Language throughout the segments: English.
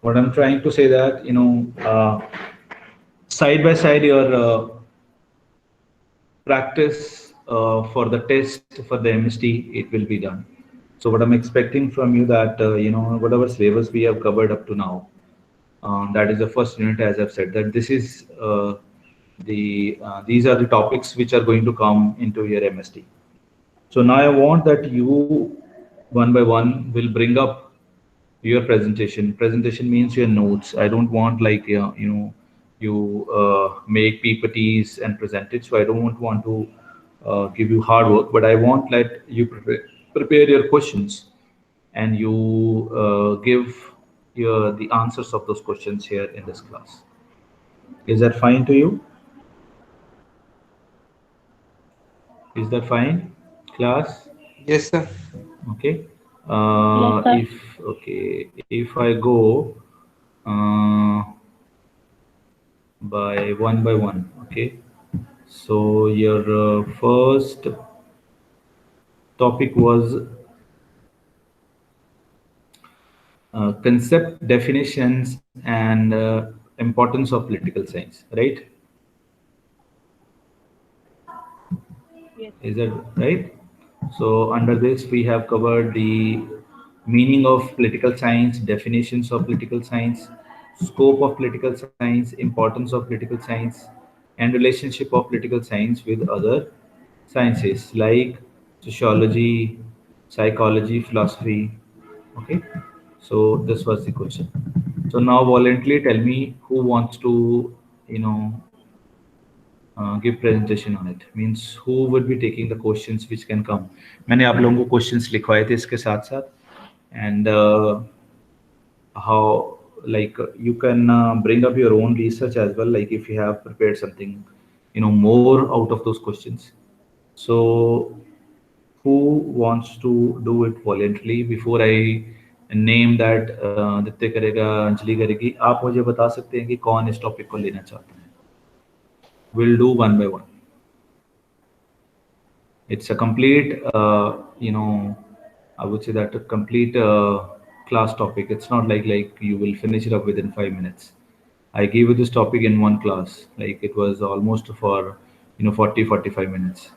What I'm trying to say that, side by side your practice for the test for the MST, it will be done. So what I'm expecting from you that, whatever syllabus we have covered up to now, that is the first unit, as I've said, that this is these are the topics which are going to come into your MST. So now I want that you one by one will bring up your presentation. Presentation means your notes. I don't want like you make PPTs and present it. So I don't want to give you hard work, but I want that you prepare your questions and you give your the answers of those questions here in this class. Is that fine to you? Is that fine, class? Yes, sir. Okay. Yes, sir. If I go uh, by one, okay. So your first topic was concept definitions and importance of political science, right? Yes. Is that right? So under this, we have covered the meaning of political science, definitions of political science, scope of political science, importance of political science, and relationship of political science with other sciences like sociology, psychology, philosophy. Okay. So this was the question. So now voluntarily tell me who wants to, give presentation on it. Means who would be taking the questions which can come. मैंने आप लोगों को questions लिखवाए थे इसके साथ साथ, and how like you can bring up your own research as well. Like if you have prepared something, more out of those questions. So who wants to do it voluntarily before I name that? Aditya करेगा, अंजलि करेगी. आप मुझे बता सकते हैं कि कौन इस टॉपिक को लेना चाहते हैं. We'll do one by one. It's a complete, I would say that a complete class topic. It's not like you will finish it up within 5 minutes. I gave you this topic in one class. Like it was almost for 40-45 minutes.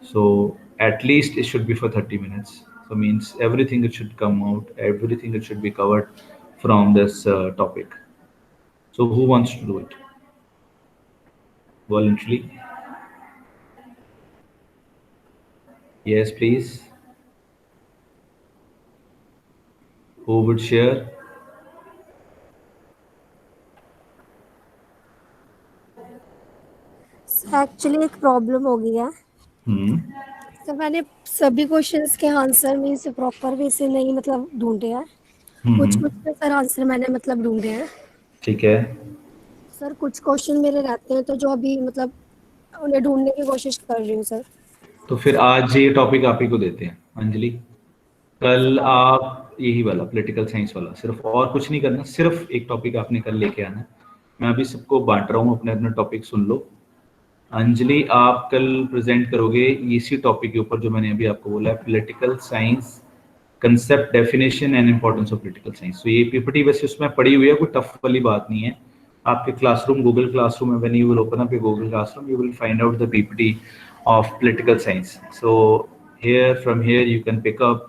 So at least it should be for 30 minutes. So means everything it should come out, everything it should be covered from this topic. So who wants to do it voluntarily? Yes, please. Who would share? Actually एक problem हो गई है। Hmm. तो मैंने सभी questions के answer में से प्रॉपर वे से नहीं मतलब ढूंढे हैं। कुछ कुछ के सर आंसर मैंने मतलब ढूंढे हैं ठीक है. सर। कुछ क्वेश्चन मेरे रहते हैं तो जो अभी मतलब उन्हें ढूंढने की कोशिश कर रही हूँ सर। तो फिर आज ये टॉपिक आप ही को देते हैं अंजलि. कल आप यही वाला पॉलिटिकल साइंस वाला, सिर्फ और कुछ नहीं करना, सिर्फ एक टॉपिक आपने कल लेके आना है. मैं अभी सबको बांट रहा हूँ, अपने अपने टॉपिक सुन लो. अंजलि आप कल प्रेजेंट करोगे इसी टॉपिक के ऊपर जो मैंने अभी आपको बोला है, political science concept definition and importance of political science. तो ये पीपीटी वैसे उसमें पड़ी हुई है, कोई टफ वाली बात नहीं है. आपके क्लासरूम, गूगल क्लासरूम में, when you will open up your Google classroom, you will find out the PPT of political science. So from here you can pick up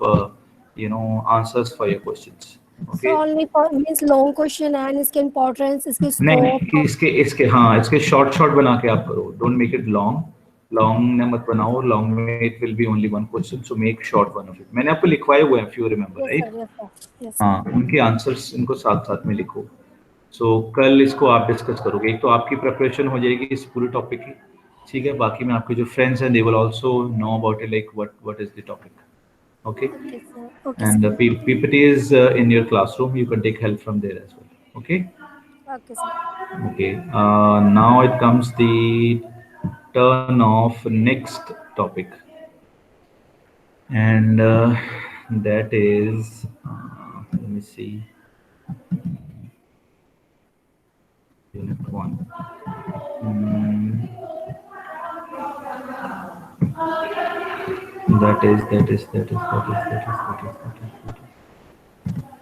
answers for your questions. Sir only for means long question and इसके importance, इसके नहीं, scope. इसके short short बना के आप करो. Don't make it long. Long मत बनाओ. लॉन्ग में it will be only one question. So make short one of it. मैंने आपको लिखवाए हुए हैं, इफ यू रिमेंबर, राइट? हाँ, उनके आंसर्स इनको साथ साथ में लिखो. सो कल इसको आप डिस्कस करोगे. एक तो आपकी प्रिपरेशन हो जाएगी इस पूरे टॉपिक की, ठीक है. बाकी में आपके जो फ्रेंड्स हैं, they will also know about it, like what is the topic. Okay, and the PPT is in your classroom. You can take help from there as well. Okay. Okay sir. Okay. Now it comes the turn of next topic, and that is let me see, unit one. That is.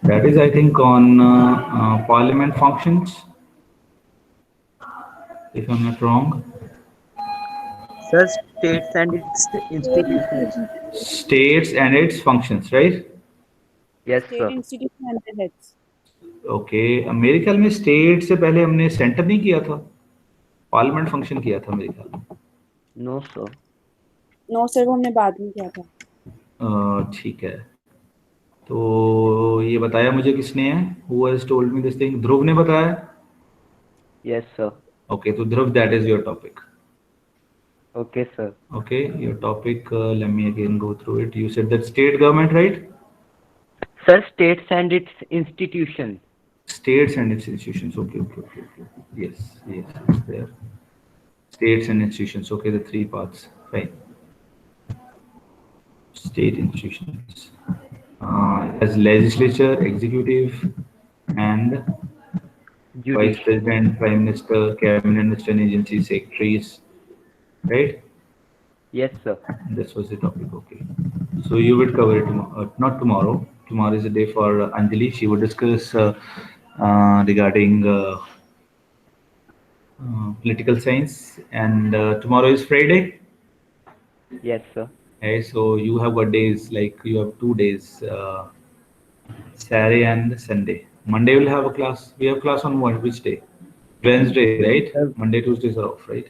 That is, I think, on parliament functions, if I'm not wrong. Sir, states and its institutions. States and its functions, right? Yes, State sir. institution and their heads. Okay, मेरे ख्याल में state से पहले हमने centre नहीं किया था, parliament function किया था मेरे ख्याल में। No, sir. No sir, वो हमने बाद में किया था। ठीक है, तो ये बताया मुझे किसने है? Who has told me this thing? ध्रुव ने बताया। Yes, sir. ओके, तो ध्रुव, that is your topic. Okay, sir. Okay, your topic, let me again go through it. You said that state government, right? Sir, states and its institutions. States and its institutions. Okay. Yes, it's there. States and institutions. Okay, the three parts. Fine. State institutions. As legislature, executive, and vice Judiciary. president, prime minister, cabinet minister, and agency secretaries. Right? Yes, sir. This was the topic. Okay. So you would cover it not tomorrow. Tomorrow is a day for Anjali. She would discuss regarding political science, and tomorrow is Friday. Yes, sir. Okay, so you have what days? Like you have 2 days, Saturday and Sunday. Monday will have a class. We have class on which day? Wednesday, right? Monday, Tuesdays are off, right?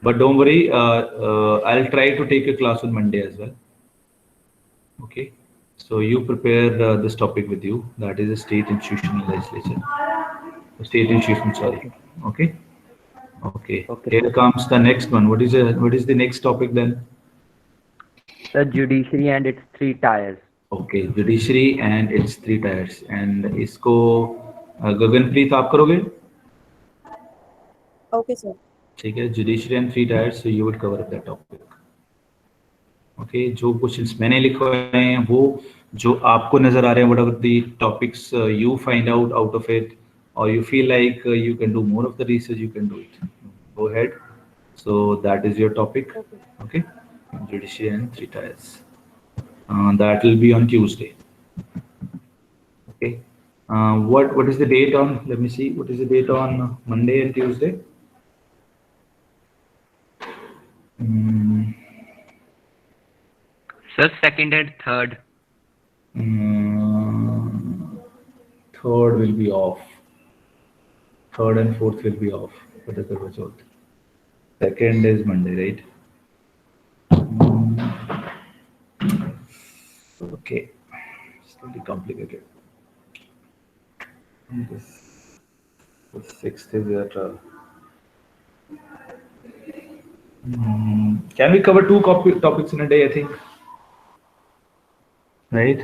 But don't worry, I'll try to take a class on Monday as well. Okay, so you prepare this topic with you. That is a state institutional legislature. State institution, sorry. Okay. Okay. Here comes the next one. What is the next topic then? The judiciary and its three tiers. Okay, judiciary and its three tiers. And इसको गगनप्रीत आप करोगे? Okay sir. ठीक है, judiciary and three tiers. So you would cover up that topic. Okay, जो questions मैंने लिखे हैं वो जो आपको नजर आ रहे हैं, whatever the topics you find out of it, or you feel like you can do more of the research, you can do it. Go ahead. So that is your topic. Okay, judiciary and three tiers. That will be on Tuesday. Okay. What is the date on? Let me see. What is the date on Monday and Tuesday? Sir, second and third. Third will be off. Third and fourth will be off. Second is Monday, right? Okay. Slightly complicated. The sixth is at. Can we cover two topics in a day? I think. Right,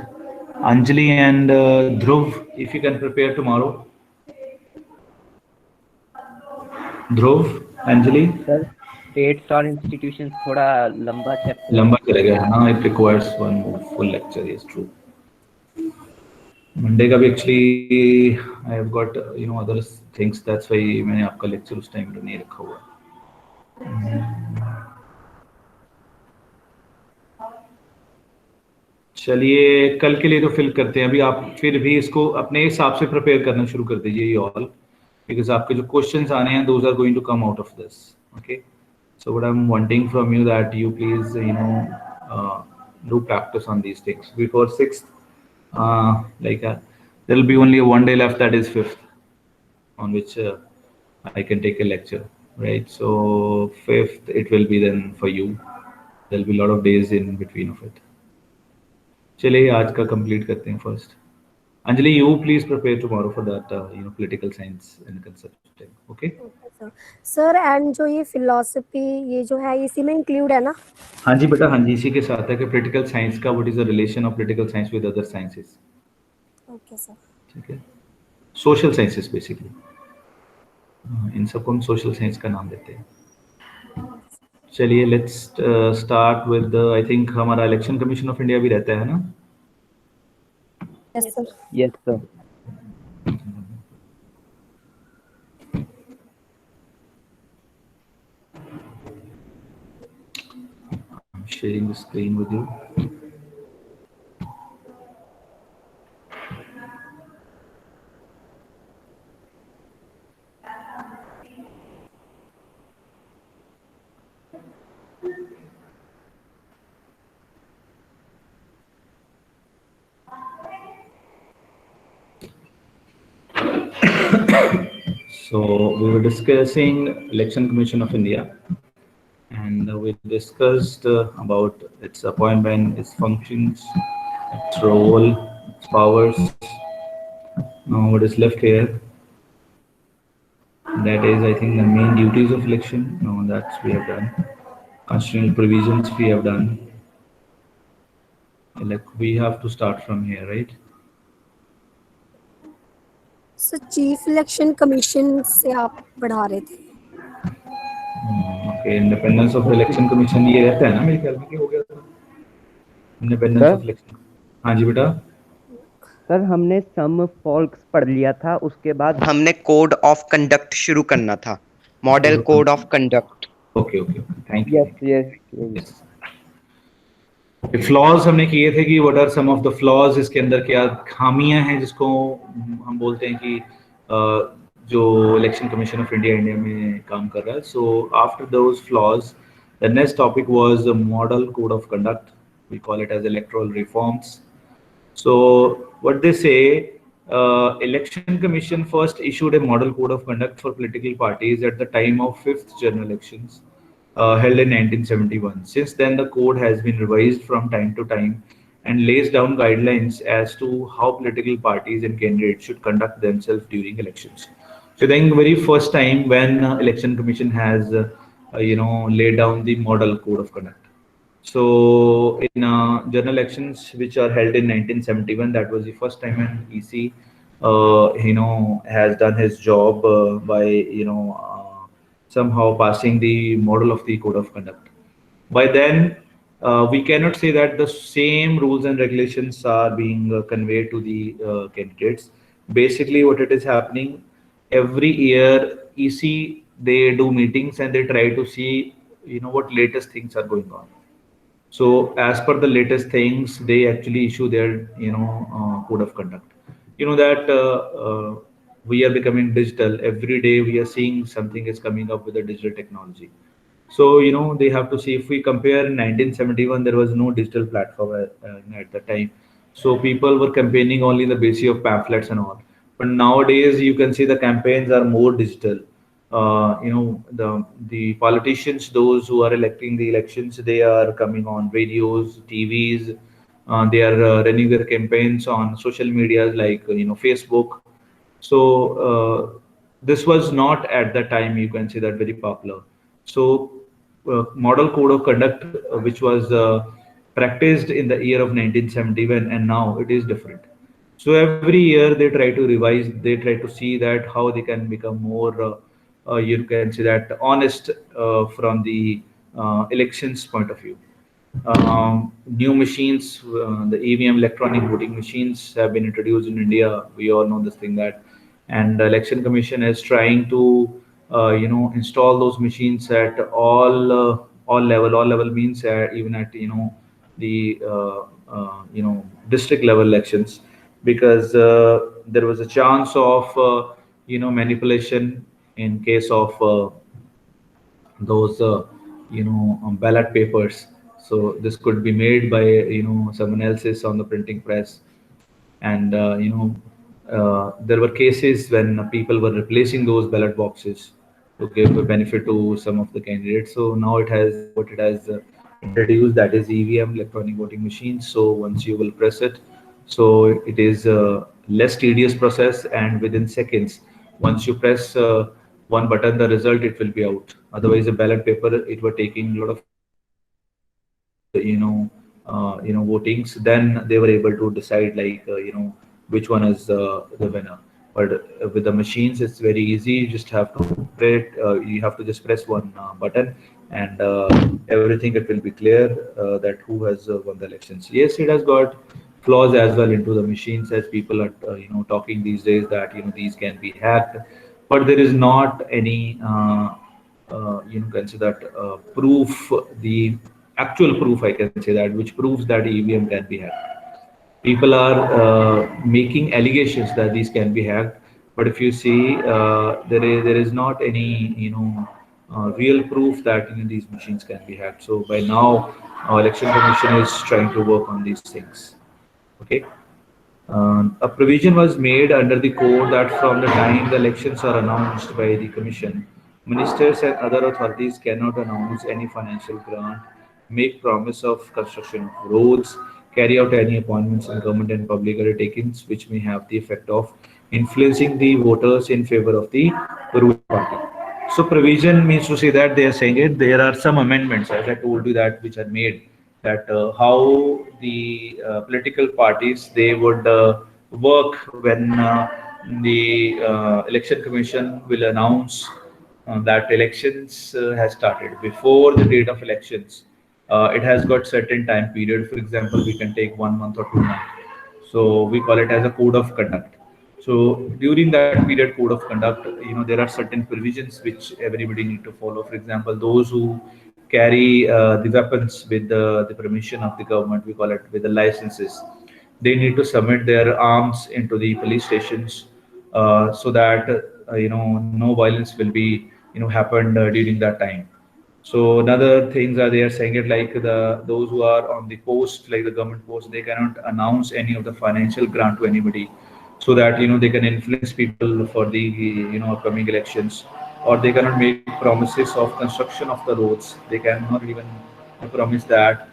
Anjali and Dhruv, if you can prepare tomorrow. Dhruv, Anjali. Sir, states or institutions थोड़ा लंबा chapter. लंबा चलेगा है ना, it requires one full lecture. Yes, true. Monday का भी actually I have got other things. That's why मैंने आपका lecture उस time पे नहीं रखा हुआ. चलिए कल के लिए तो फिल करते हैं. अभी आप फिर भी इसको अपने हिसाब से प्रिपेयर करना शुरू कर दीजिए ये ऑल, बिकॉज आपके जो क्वेश्चंस आने हैं those are going to come out of this. Okay, so what I am wanting from you that you please do practice on these things before 6th. There will be only one day left, that is 5th, on which I can take a lecture, right? So 5th it will be then for you. There will be a lot of days in between of it. चलिए आज का complete करते हैं first. Anjali, you please prepare tomorrow for that political science and concept. Okay sir, and जो ये philosophy ये जो है इसी में इंक्लूड है ना? हाँ जी बेटा, हाँ जी, इसी के साथ है कि पॉलिटिकल साइंस का what is the relation of political science with other sciences. Okay sir. ठीक है, सोशल साइंसेस बेसिकली, इन सबको हम सोशल साइंस का नाम देते हैं. चलिए let's start with I think हमारा इलेक्शन कमीशन ऑफ इंडिया भी रहता है ना? Yes sir. Yes, sir. I'm sharing the screen with you. So we were discussing Election Commission of India, and we discussed about its appointment, its functions, its role, its powers. Now what is left here? That is, I think, the main duties of election. No, that's we have done. Constitutional provisions we have done. Like we have to start from here, right? Sir chief election commission से आप बढ़ा रहे थे. Okay, independence of election commission ये रहता है ना मेरे ख्याल में कि हो गया था इंडिपेंडेंस सर? Of election. हाँ जी बेटा. सर हमने सम फॉल्क्स पढ़ लिया था, उसके बाद हमने कोड ऑफ कंडक्ट शुरू करना था, model code of conduct. Okay okay, thank you. Yes yes. Flaws हमने किए थे कि what are some of the flaws, इसके अंदर क्या खामियां हैं जिसको हम बोलते हैं कि जो इलेक्शन कमीशन ऑफ इंडिया में काम कर रहा है. So after those flaws the next topic was model code of conduct. We call it as electoral reforms. So what they say, Election Commission first issued a model code of conduct for political parties at the time of 5th general elections held in 1971. Since then, the code has been revised from time to time and lays down guidelines as to how political parties and candidates should conduct themselves during elections. So I think very first time when Election Commission has laid down the model code of conduct. So in general elections which are held in 1971, that was the first time when EC has done his job by somehow passing the model of the code of conduct. By then we cannot say that the same rules and regulations are being conveyed to the candidates. Basically what it is happening, every year EC, they do meetings and they try to see what latest things are going on. So as per the latest things, they actually issue their code of conduct. You know that we are becoming digital. Every day we are seeing something is coming up with the digital technology. So they have to see, if we compare in 1971, there was no digital platform at the time. So people were campaigning only in the basis of pamphlets and all. But nowadays you can see the campaigns are more digital. The politicians, those who are electing the elections, they are coming on radios, TVs. They are running their campaigns on social media like Facebook. So this was not at the time, you can say that, very popular. So model code of conduct, which was practiced in the year of 1971, and now it is different. So every year they try to revise, they try to see that how they can become more you can say that honest from the elections point of view. New machines, the EVM electronic voting machines have been introduced in India. We all know this thing, that, and the Election Commission is trying to install those machines at all level. All level means even at the district level elections, because there was a chance of manipulation in case of those ballot papers. So this could be made by someone else's on the printing press, and there were cases when people were replacing those ballot boxes to give a benefit to some of the candidates. So now it has introduced, that is EVM electronic voting machines. So once you will press it, so it is a less tedious process, and within seconds, once you press one button, the result, it will be out. Otherwise, a ballot paper, it were taking a lot of votings. Then they were able to decide like which one is the winner. But with the machines, it's very easy. You just have to you have to just press one button, and everything, it will be clear that who has won the elections. Yes, it has got flaws as well into the machines, as people are talking these days that these can be hacked, but there is not any consider that proof, the actual proof, I can say that, which proves that EVM can be hacked. People are making allegations that these can be hacked, but if you see, there is not any real proof that these machines can be hacked. So by now, our Election Commission is trying to work on these things. Okay. A provision was made under the code that from the time the elections are announced by the commission, ministers and other authorities cannot announce any financial grant, make promise of construction of roads, carry out any appointments in government and public undertakings which may have the effect of influencing the voters in favor of the ruling party. So provision means to say that they are saying it. There are some amendments, as I told you, that which are made, that how the political parties they would work when the election commission will announce that elections has started. Before the date of elections, it has got certain time period. For example, we can take 1 month or 2 months. So we call it as a code of conduct. So during that period, code of conduct, there are certain provisions which everybody need to follow. For example, those who carry the weapons with the permission of the government, we call it with the licenses, they need to submit their arms into the police stations so that no violence will be happened during that time. So another things are they are saying it like those who are on the post, like the government post, they cannot announce any of the financial grant to anybody, so that they can influence people for the upcoming elections, or they cannot make promises of construction of the roads. They cannot even promise that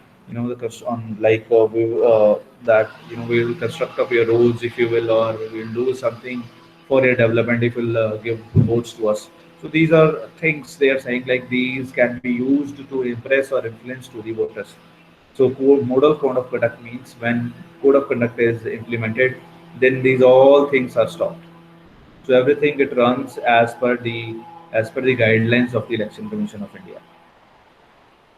on like that we will construct up your roads if you will, or we will do something for your development if you will give votes to us. So these are things they are saying like these can be used to impress or influence to the voters. So model code of conduct means when code of conduct is implemented, then these all things are stopped. So everything it runs as per the guidelines of the Election Commission of India.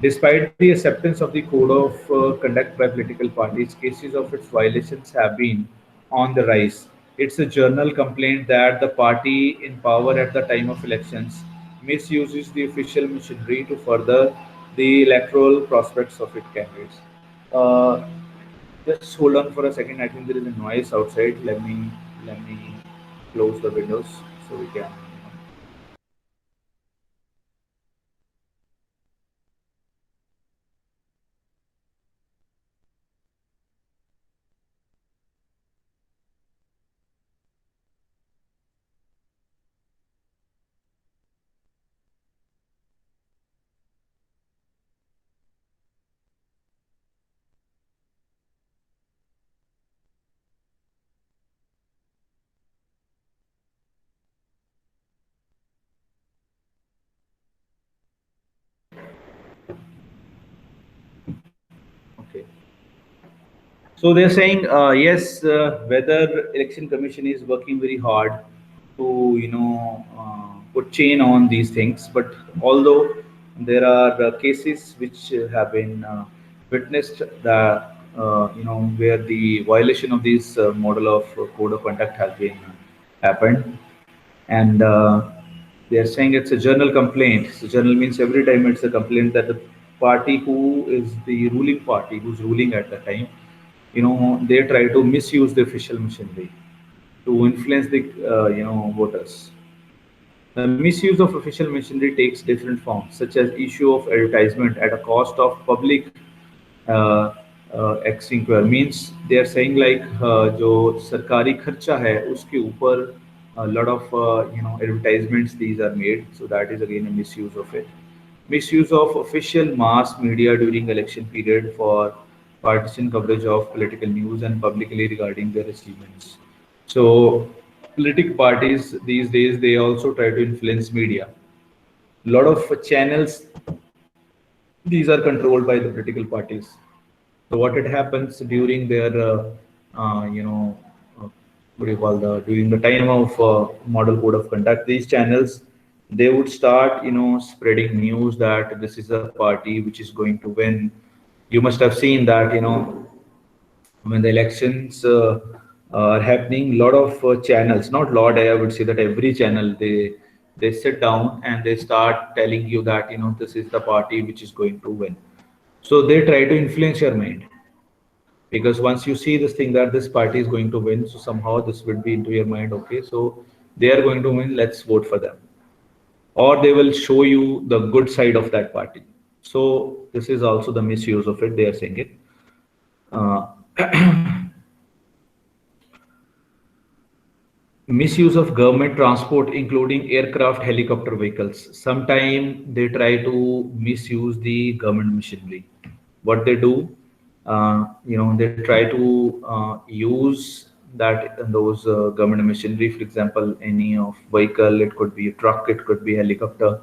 Despite the acceptance of the code of conduct by political parties, cases of its violations have been on the rise. It's a journal complaint that the party in power at the time of elections misuses the official machinery to further the electoral prospects of its candidates. Uh, just hold on for a second. I think there is a noise outside. Let me close the windows so we can. Okay. So they're saying, yes, whether election commission is working very hard to, put chain on these things, but although there are cases which have been witnessed that, where the violation of this model of code of conduct has been happened, and they are saying it's a journal complaint. So journal means every time it's a complaint that the party who is the ruling party, who's ruling at the time, they try to misuse the official machinery to influence the voters. The misuse of official machinery takes different forms, such as issue of advertisement at a cost of public uh, extinguisher. Means they are saying like जो सरकारी खर्चा है उसके ऊपर a lot of advertisements these are made. So that is again a misuse of it. Misuse of official mass media during election period for partisan coverage of political news and publicly regarding their achievements. So political parties these days they also try to influence media. A lot of channels these are controlled by the political parties. So what it happens during their what do you call the during the time of model code of conduct, these channels they would start spreading news that this is a party which is going to win. You must have seen that when the elections are happening, lot of channels, not lot, I would say that every channel they sit down and they start telling you that this is the party which is going to win. So they try to influence your mind, because once you see this thing that this party is going to win, so somehow this would be into your mind, okay, so they are going to win, let's vote for them, or they will show you the good side of that party. So this is also the misuse of it, they are saying it. uh, misuse of government transport, including aircraft, helicopter vehicles. Sometimes they try to misuse the government machinery. What they do, they try to use that those government machinery. For example, any of vehicle, it could be a truck, it could be helicopter,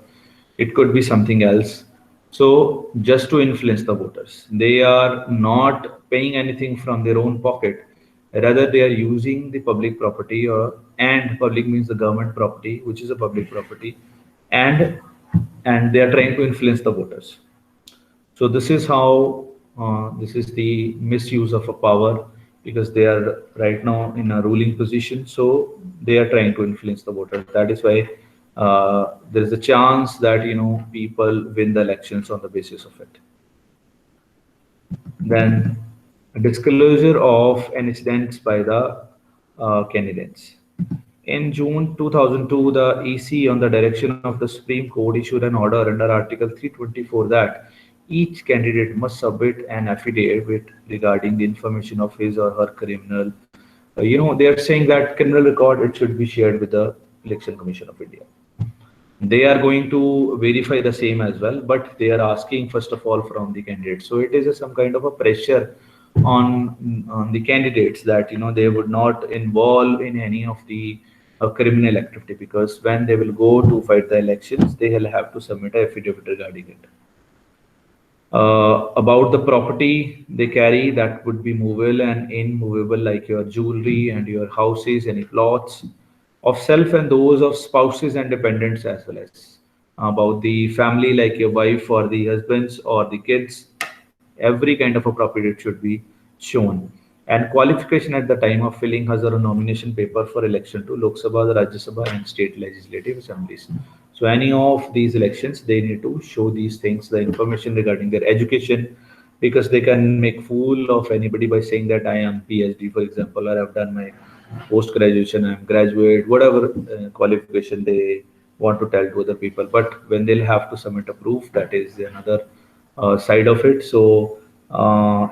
it could be something else. So just to influence the voters, they are not paying anything from their own pocket. Rather, they are using the public property, and public means the government property, which is a public property, and they are trying to influence the voters. So this is how this is the misuse of a power, because they are right now in a ruling position. So they are trying to influence the voters. That is why there is a chance that people win the elections on the basis of it. Then disclosure of incidents by the candidates. In June 2002, the EC, on the direction of the Supreme Court, issued an order under Article 324 that each candidate must submit an affidavit regarding the information of his or her criminal. They are saying that criminal record, it should be shared with the Election Commission of India. They are going to verify the same as well, but they are asking first of all from the candidates. So it is some kind of a pressure on the candidates that they would not involve in any of the criminal activity, because when they will go to fight the elections, they will have to submit an affidavit regarding it. About the property they carry, that would be movable and immovable, like your jewelry and your houses, any plots of self and those of spouses and dependents, as well as about the family, like your wife or the husbands or the kids. Every kind of a property should be shown. And qualification at the time of filling his or her nomination paper for election to Lok Sabha, the Rajya Sabha, and state legislative assemblies. So any of these elections, they need to show these things, the information regarding their education, because they can make fool of anybody by saying that I am PhD, for example, or I've done my post graduation, I'm graduate, whatever qualification they want to tell to other people. But when they'll have to submit a proof, that is another side of it. So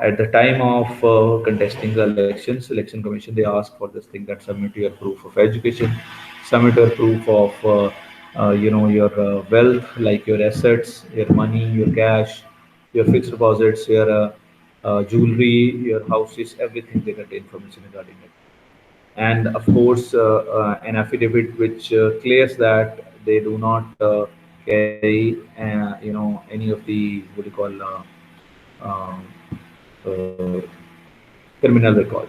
at the time of contesting the elections, Election Commission, they ask for this thing, that submit your proof of education, submit your proof of your wealth, like your assets, your money, your cash, your fixed deposits, your jewelry, your houses, everything. They get information regarding it. And of course, an affidavit which clears that they do not carry any of the, what do you call, criminal record.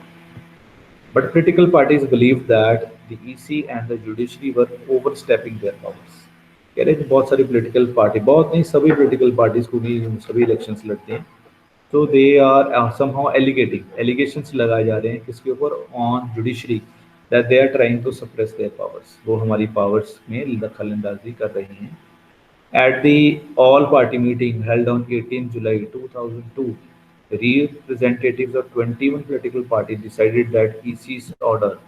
But political parties believe that the EC and the judiciary were overstepping their powers. कह रहे हैं बहुत सारी political party, बहुत नहीं, सभी political parties को भी सभी elections लड़ते हैं, so they are somehow allegations लगाए जा रहे हैं किसके ऊपर, on judiciary, that they are trying to suppress their powers. वो हमारी powers में दखल अंदाजी कर रही हैं. At the all-party meeting held on 18 July 2002, representatives of 21 political parties decided that EC's order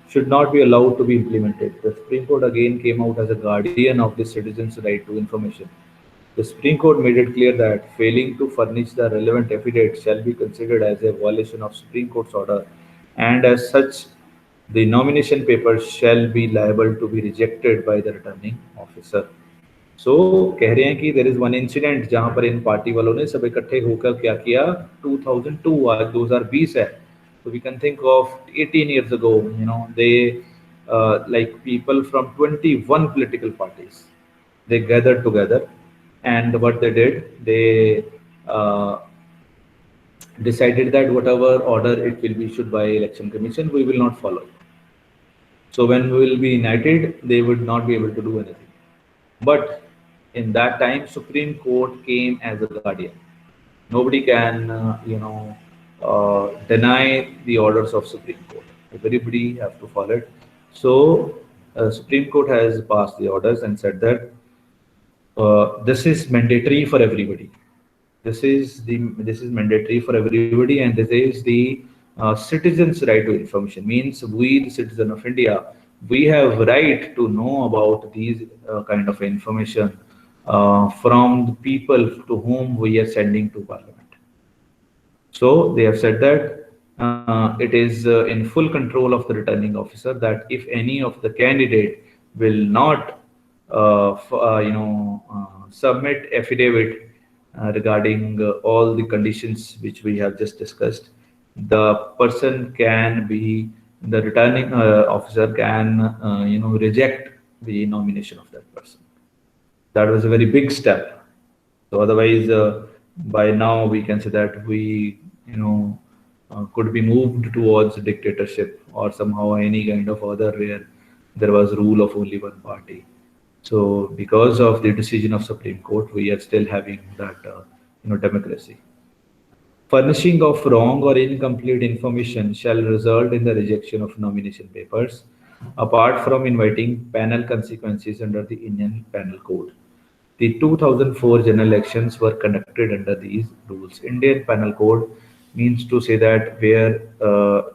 should not be allowed to be implemented. The Supreme Court again came out as a guardian of the citizens' right to information. The Supreme Court made it clear that failing to furnish the relevant affidavit shall be considered as a violation of Supreme Court's order, and as such, the nomination papers shall be liable to be rejected by the returning officer. So कह रहे हैं कि there is one incident जहाँ पर इन party वालों ने सब इकट्ठे होकर क्या किया, 2002, आज 2020 है, so we can think of 18 years ago, they like people from 21 political parties, they gathered together, and what they did, they decided that whatever order it will be issued by Election Commission, we will not follow. So when we will be united, they would not be able to do anything. But in that time, Supreme Court came as a guardian. Nobody can, deny the orders of Supreme Court. Everybody have to follow it. So Supreme Court has passed the orders and said that this is mandatory for everybody. This is mandatory for everybody, and this is the citizens' right to information. Means we, the citizen of India, we have right to know about these kind of information from the people to whom we are sending to Parliament. So they have said that it is in full control of the returning officer that if any of the candidate will not submit affidavit regarding all the conditions which we have just discussed, the person can be, the returning officer can reject the nomination of that person. That was a very big step. So otherwise, by now we can say that we could be moved towards dictatorship or somehow any kind of other where there was rule of only one party. So because of the decision of Supreme Court, we are still having that democracy. Furnishing of wrong or incomplete information shall result in the rejection of nomination papers, apart from inviting penal consequences under the Indian Penal Code. The 2004 general elections were conducted under these rules. Indian Penal Code means to say that where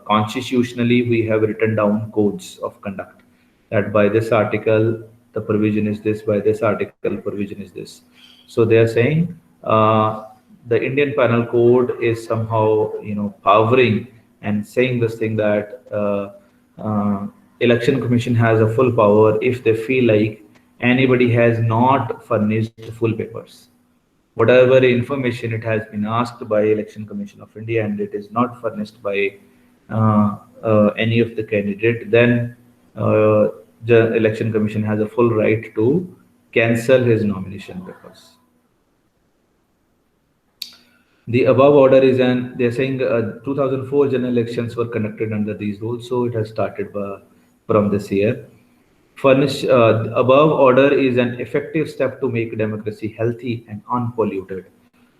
constitutionally we have written down codes of conduct, that by this article the provision is this, by this article provision is this. So they are saying the Indian Penal Code is somehow powering and saying this thing that Election Commission has a full power if they feel like anybody has not furnished full papers. Whatever information it has been asked by Election Commission of India and it is not furnished by any of the candidate, then the Election Commission has a full right to cancel his nomination papers. The above order is they're saying 2004 general elections were conducted under these rules, so it has started from this year. Above order is an effective step to make democracy healthy and unpolluted.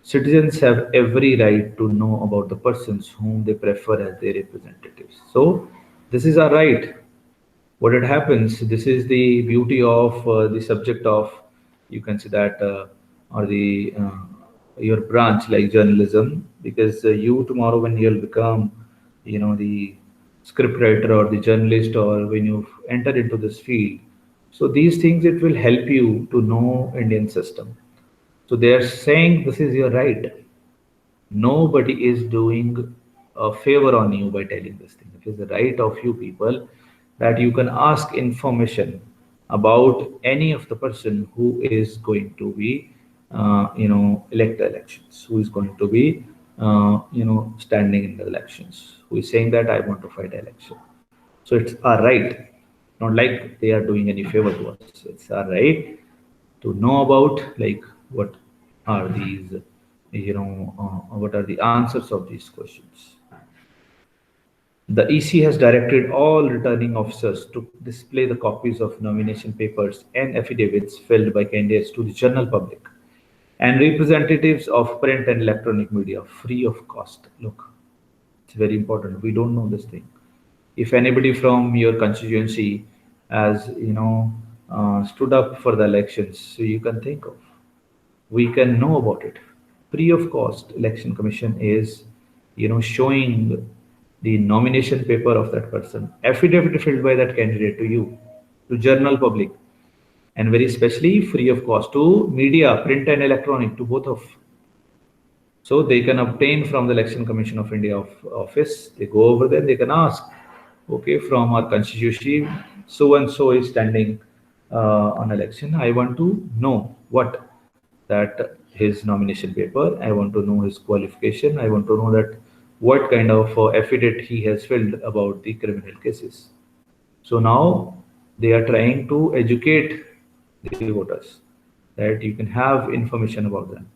Citizens have every right to know about the persons whom they prefer as their representatives. So this is our right. What it happens, this is the beauty of the subject of, you can say that, or the your branch like journalism, because you tomorrow when you'll become, the scriptwriter or the journalist, or when you enter into this field, so these things, it will help you to know Indian system. So they are saying this is your right. Nobody is doing a favor on you by telling this thing. It is the right of you people that you can ask information about any of the person who is going to be elect the elections, who is going to be standing in the elections, who is saying that I want to fight election. So it's our right, not like they are doing any favor to us. It's our right to know about like what are these what are the answers of these questions. The EC has directed all returning officers to display the copies of nomination papers and affidavits filled by candidates to the general public and representatives of print and electronic media free of cost. Look, it's very important. We don't know this thing. If anybody from your constituency has, stood up for the elections, so you can think of, we can know about it. Free of cost, Election Commission is, showing the nomination paper of that person, affidavit filled by that candidate to you, to general public, and very especially free of cost to media, print and electronic, to both of. So they can obtain from the Election Commission of India office, they go over there, they can ask, okay, from our constituency, so and so is standing on election. I want to know that his nomination paper, I want to know his qualification, I want to know that what kind of affidavit he has filled about the criminal cases. So now they are trying to educate the voters that you can have information about them.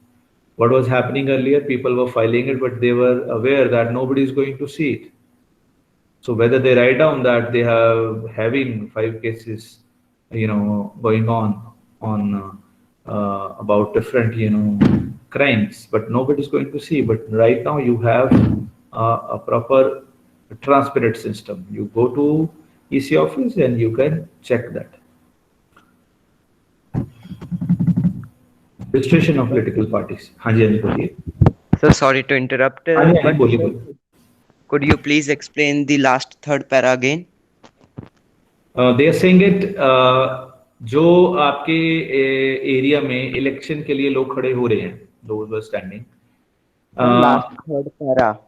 What was happening earlier, people were filing it, but they were aware that nobody is going to see it. So whether they write down that they have having 5 cases, going on about different, crimes, but nobody is going to see. But right now you have a proper transparent system. You go to EC office and you can check that. Registration of political parties. हाँ जी बोलिए. So sorry to interrupt. हाँ जी बोलिए. Could you please explain the last third para again? They are saying it. जो आपके area में election के लिए लोग खड़े हो रहे हैं, those were standing. Last third para.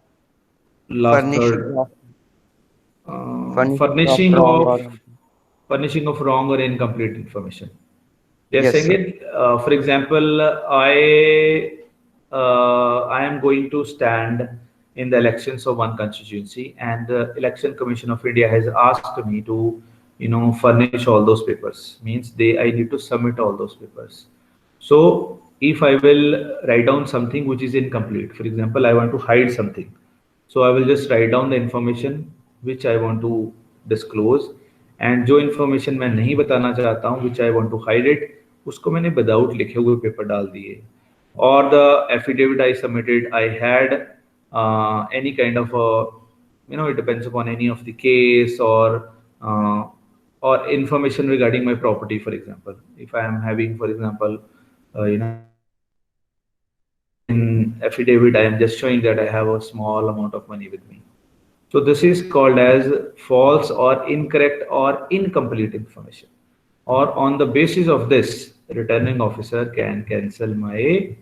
last third. Furnishing of Furnishing wrong of or wrong or incomplete information. They are yes, saying sir. it, for example, I am going to stand in the elections of one constituency, and the Election Commission of India has asked me to, furnish all those papers. Means I need to submit all those papers. So if I will write down something which is incomplete, for example, I want to hide something. So I will just write down the information which I want to disclose, and जो information मैं नहीं बताना चाहता हूँ, which I want to hide it, उसको मैंने without लिखे हुए पेपर डाल दिए. Or the affidavit I submitted, I had any kind of it depends upon any of the case or information regarding my property, for example. If I am having, for example, in affidavit, I am just showing that I have a small amount of money with me. So this is called as false or incorrect or incomplete information. Or on the basis of this, returning officer can cancel my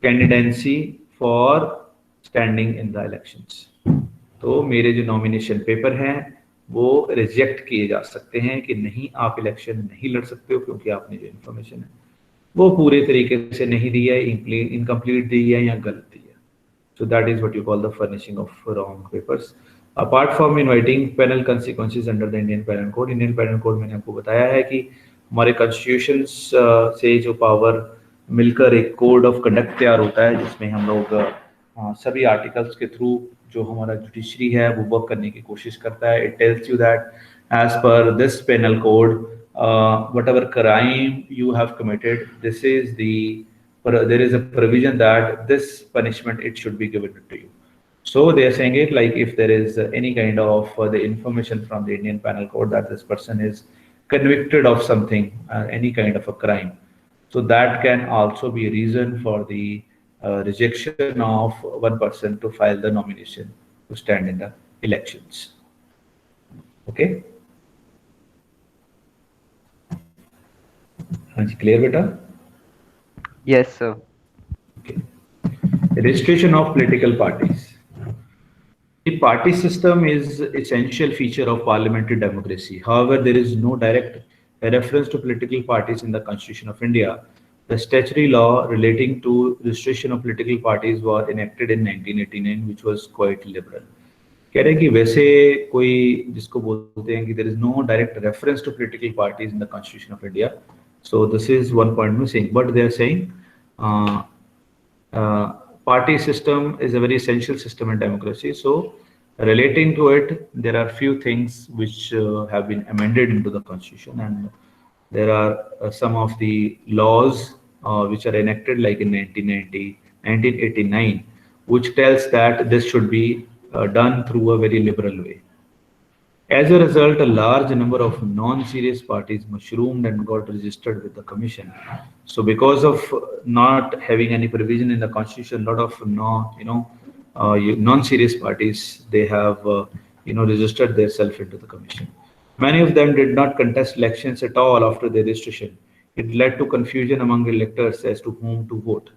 candidacy for standing in the elections. तो मेरे जो nomination paper हैं वो reject किए जा सकते हैं कि नहीं, आप इलेक्शन नहीं लड़ सकते हो क्योंकि आपने जो इन्फॉर्मेशन है वो पूरे तरीके से नहीं दी है, इनकम्प्लीट दी है या गलत दी है. So that is what you call the furnishing of wrong papers. Apart from inviting penal consequences under the Indian Penal Code, Indian Penal Code मैंने आपको बताया है कि हमारे कॉन्स्टिट्यूशन से जो पावर मिलकर एक कोड ऑफ कंडक्ट तैयार होता है जिसमें हम लोग सभी आर्टिकल्स के थ्रू जो हमारा जुडिशरी है वो वर्क करने की कोशिश करता है. It tells you that as per this penal code whatever crime you have committed, this is there is a provision that this punishment it should be given to you. So they are saying it like if there is any kind of the information from the Indian Penal Code that this person is convicted of something, any kind of a crime, so that can also be a reason for the rejection of one person to file the nomination to stand in the elections. Okay. Clear, beta? Yes, sir. Okay. Registration of political parties. The party system is essential feature of parliamentary democracy. However, there is no direct reference to political parties in the Constitution of India. The statutory law relating to registration of political parties was enacted in 1989, which was quite liberal. कह रहे हैं कि वैसे कोई जिसको बोलते हैं कि there is no direct reference to political parties in the Constitution of India. So this is one point missing, but they are saying party system is a very essential system in democracy. So relating to it, there are few things which have been amended into the Constitution, and there are some of the laws which are enacted like in 1989, which tells that this should be done through a very liberal way. As a result, a large number of non-serious parties mushroomed and got registered with the Commission. So because of not having any provision in the Constitution, a lot of non-serious parties, they have registered themselves into the Commission. Many of them did not contest elections at all after their registration. It led to confusion among electors as to whom to vote.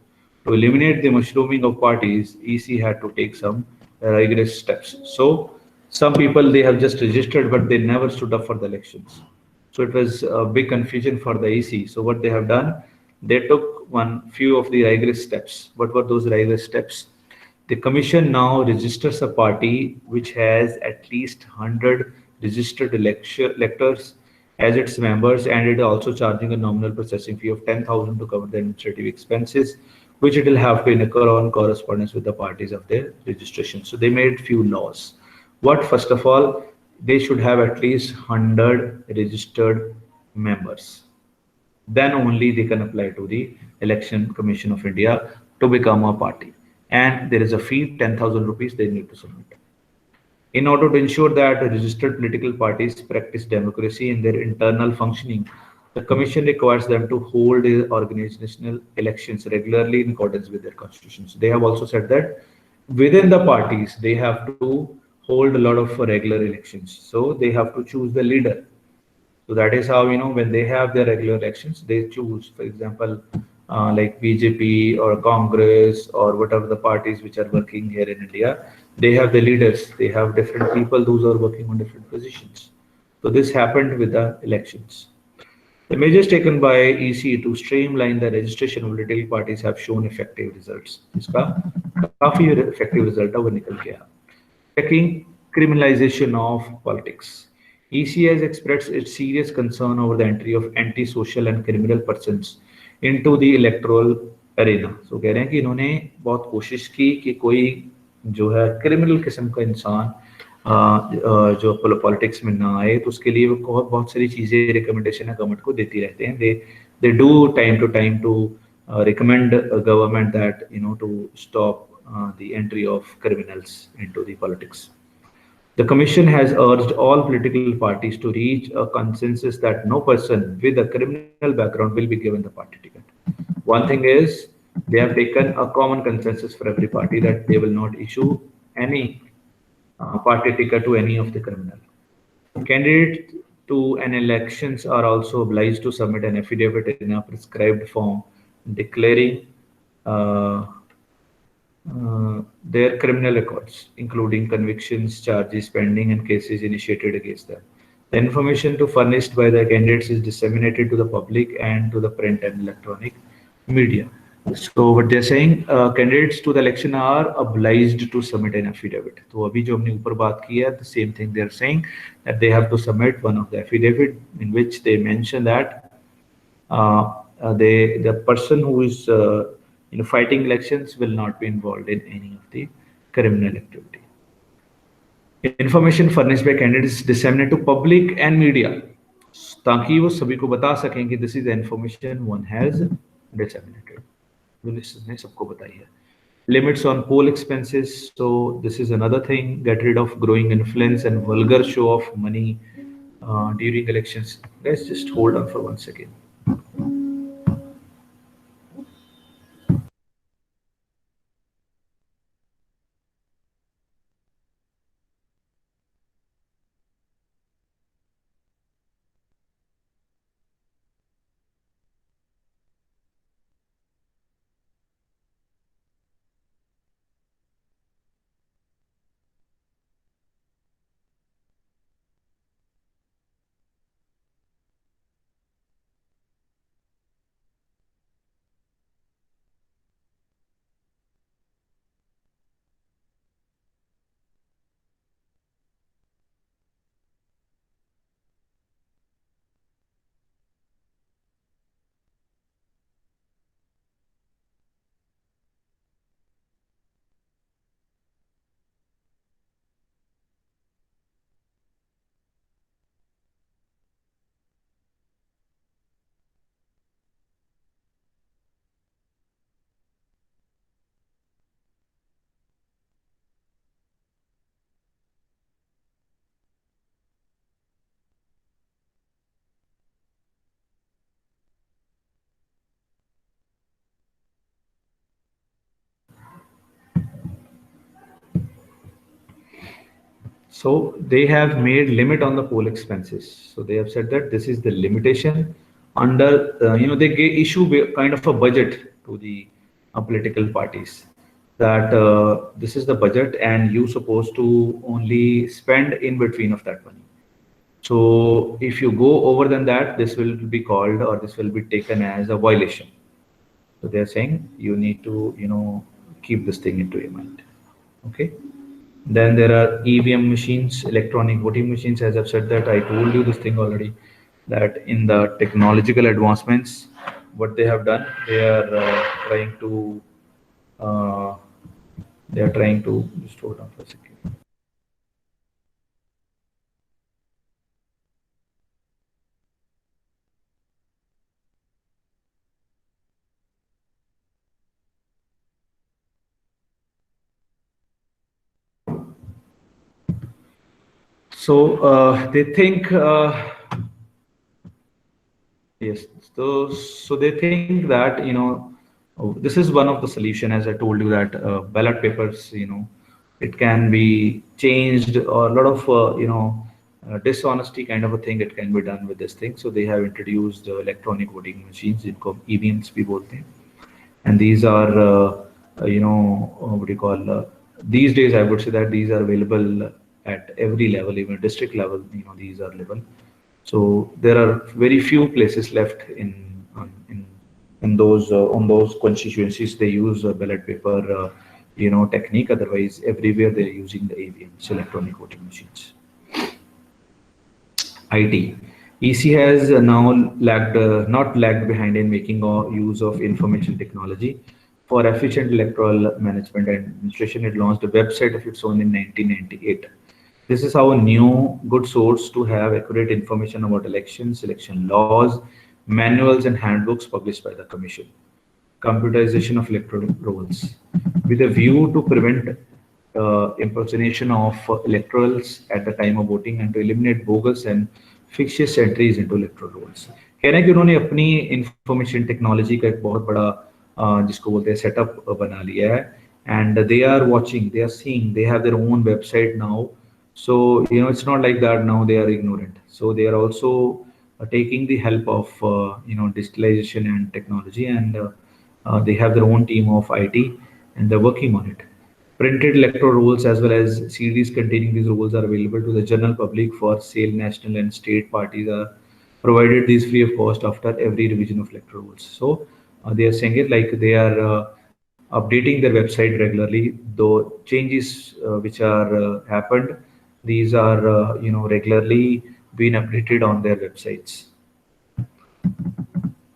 To eliminate the mushrooming of parties, EC had to take some rigorous steps. So some people, they have just registered, but they never stood up for the elections. So it was a big confusion for the EC. So what they have done, they took few of the rigorous steps. What were those rigorous steps? The Commission now registers a party which has at least 100 registered electors as its members, and it is also charging a nominal processing fee of 10,000 to cover the administrative expenses, which it will have to incur on correspondence with the parties of their registration. So they made few laws. What, first of all, they should have at least 100 registered members. Then only they can apply to the Election Commission of India to become a party. And there is a fee, 10,000 rupees they need to submit. In order to ensure that registered political parties practice democracy in their internal functioning, the Commission requires them to hold organizational elections regularly in accordance with their constitutions. They have also said that within the parties, they have to hold a lot of regular elections. So they have to choose the leader. So that is how, when they have their regular elections, they choose, for example, like BJP or Congress or whatever the parties which are working here in India, they have the leaders, they have different people, those are working on different positions. So this happened with the elections. The measures taken by EC to streamline the registration of political parties have shown effective results. इसका काफी effective result है वो निकल के आया. Checking criminalization of politics. EC has expressed its serious concern over the entry of anti-social and criminal persons into the electoral arena. So कह रहे हैं कि इन्होंने बहुत कोशिश की कि कोई जो है क्रिमिनल किस्म का इंसान जो पॉलिटिक्स में ना आए, तो उसके लिए वो बहुत सारी चीजें रिकमेंडेशन है गवर्नमेंट को देती रहते हैं. They do time to recommend government that to stop the entry of criminals into the politics. The commission has urged all political parties to reach a consensus that no person with a criminal background will be given the party ticket. One thing is they have taken a common consensus for every party that they will not issue any party ticket to any of the criminal. Candidates to an elections are also obliged to submit an affidavit in a prescribed form declaring their criminal records, including convictions, charges pending, and cases initiated against them. The information furnished by the candidates is disseminated to the public and to the print and electronic media. So what they're saying, candidates to the election are obliged to submit an affidavit. So अभी जो हमने ऊपर बात की है, the same thing they're saying, that they have to submit one of the affidavit in which they mention that the person who is fighting elections will not be involved in any of the criminal activity. Information furnished by candidates disseminated to public and media, ताकि वो सभी को बता सकें कि this is the information one has disseminated. ने सबको बताई है. Limits on poll expenses. So this is another thing. Get rid of growing influence and vulgar show of money during elections. Let's just hold on for 1 second. So they have made limit on the poll expenses. So they have said that this is the limitation under, they issue kind of a budget to the political parties, that this is the budget and you supposed to only spend in between of that money. So if you go over than that, this will be called, or this will be taken as a violation. So they're saying you need to, keep this thing into your mind. Okay. Then there are EVM machines, electronic voting machines. As I've said that, I told you this thing already, that in the technological advancements, what they have done, they are trying to just hold on for a second. So they think, yes. So they think that this is one of the solution, as I told you, that ballot papers, it can be changed, or a lot of dishonesty kind of a thing. It can be done with this thing. So they have introduced electronic voting machines, EVMs we both think, and these are what do you call these days I would say that these are available at every level, even district level, these are available. So there are very few places left in those on those constituencies they use ballot paper technique. Otherwise everywhere they're using the AVMs, electronic voting machines. IT. EC has now not lagged behind in making use of information technology for efficient electoral management and administration. It launched a website of its own in 1998. This is how a new good source to have accurate information about elections, election laws, manuals and handbooks published by the Commission. Computerization of electoral rolls. With a view to prevent impersonation of electorals at the time of voting and to eliminate bogus and fictitious entries into electoral rolls. कह रहे हैं कि उन्होंने अपनी information technology का एक बहुत बड़ा जिसको बोलते हैं सेटअप बना लिया है, and they are watching, they are seeing, they have their own website now. So it's not like that now they are ignorant. So they are also taking the help of digitalization and technology, and they have their own team of IT and they're working on it. Printed electoral rolls as well as CDs containing these rolls are available to the general public for sale. National and state parties are provided these free of cost after every revision of electoral rolls. So they are saying it like they are updating their website regularly. Though changes which are happened, these are regularly being updated on their websites.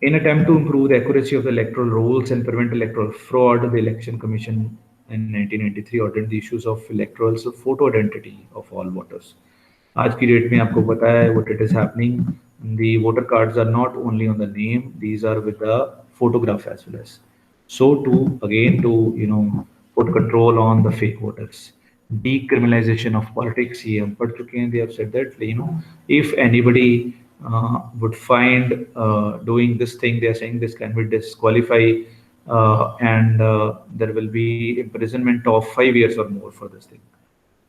In attempt to improve the accuracy of the electoral rolls and prevent electoral fraud, the Election Commission in 1993 ordered the issues of electoral photo identity of all voters. आज की date में आपको पता है what it is happening. The voter cards are not only on the name; these are with the photograph as well as. So to put control on the fake voters. Decriminalization of politics. ये हम पढ़ चुके हैं. They have said that if anybody would find doing this thing, they are saying this can be disqualified. And there will be imprisonment of 5 years or more for this thing.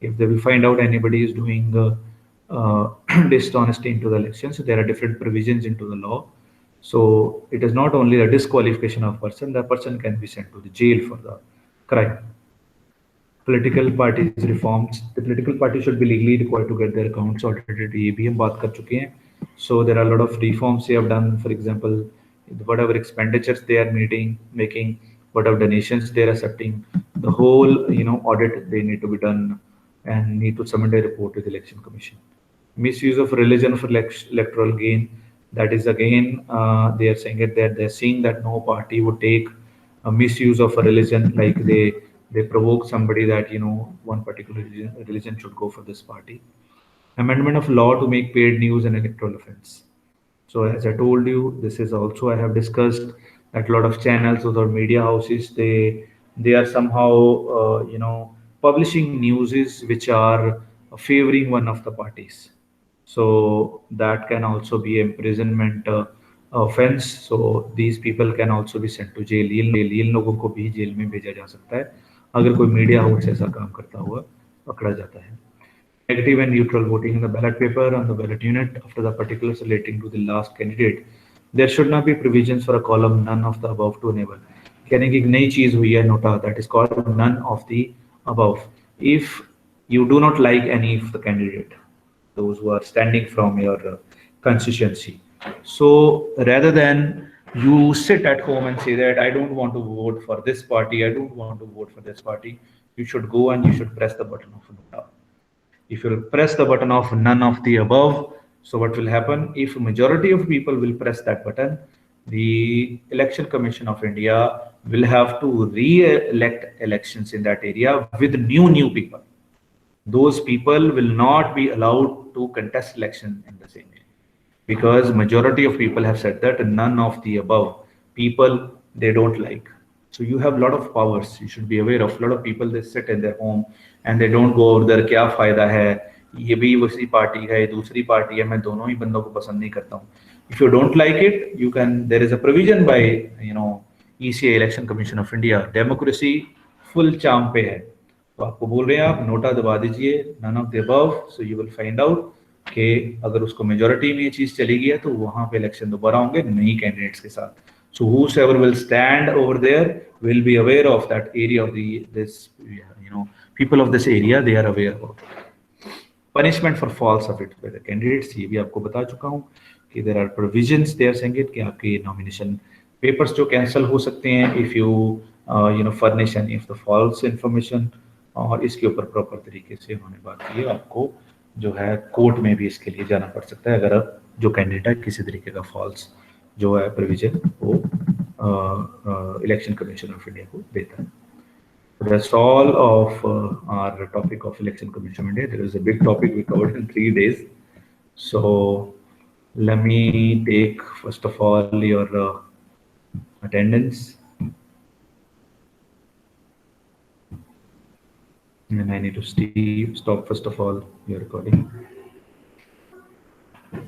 If they will find out anybody is doing dishonesty into the elections, so there are different provisions into the law. So it is not only a disqualification of person, the person can be sent to the jail for the crime. Political parties reforms. The political party should be legally required to get their accounts audited. ये भी हम बात कर चुके हैं. So there are a lot of reforms they have done. For example, whatever expenditures they are making, whatever donations they are accepting, the whole audit they need to be done and need to submit a report to the Election Commission. Misuse of religion for electoral gain. That is again they are saying it that they're seeing that no party would take a misuse of a religion, like they provoke somebody that one particular religion should go for this party. Amendment of law to make paid news an electoral offense. So as I told you, this is also I have discussed that a lot of channels or media houses they are somehow publishing newses which are favoring one of the parties. So that can also be imprisonment offense. So these people can also be sent to jail. इन लोगों को भी jail में भेजा जा सकता है अगर कोई मीडिया हाउस ऐसा काम करता हुआ पकड़ा जाता है. Negative and neutral voting in the ballot paper on the ballot unit after the particulars relating to the last candidate. There should not be provisions for a column none of the above to enable. कहने की एक नई चीज हुई है NOTA, that is called none of the above. If you do not like any of the candidate, those who are standing from your constituency, so rather than you sit at home and say that I don't want to vote for this party, I don't want to vote for this party, you should go and you should press the button of nota. If you press the button of none of the above, so what will happen? If a majority of people will press that button, the Election Commission of India will have to re-elect elections in that area with new people. Those people will not be allowed to contest election in the same area, because majority of people have said that none of the above people they don't like. So you have a lot of powers. You should be aware of a lot of people. They sit in their home and they don't go over there. क्या फायदा है? ये भी उसी party है, दूसरी party है. मैं दोनों ही बंदों को पसंद नहीं करता हूँ. If you don't like it, you can. There is a provision by ECI Election Commission of India. Democracy full charm पे है. तो आपको बोल रहे हैं आप नोटा दबा दीजिए none of the above. So you will find out कि अगर उसको मेजोरिटी में ये चीज चली गई है तो वहां पे इलेक्शन दोबारा होंगे नई कैंडिडेट्स के साथ. So whosoever will stand over there will be aware of that area of this, people of this area, they are aware of it. Punishment for false affidavit by the candidates, ये भी आपको बता चुका हूँ कि there are provisions, they are saying it कि आपके nomination papers जो cancel हो सकते हैं if you furnish any of the false information, और इसके ऊपर प्रॉपर तरीके से उन्होंने बात की है, आपको जो है कोर्ट में भी इसके लिए जाना पड़ सकता है अगर आप जो कैंडिडेट है किसी तरीके का फॉल्स जो है प्रोविजन वो इलेक्शन कमीशन ऑफ इंडिया को देता है. That's all of our topic of Election Commission of India. There is a big topic we covered in 3 days. So let me take first of all your attendance. And I need to stop first of all your recording.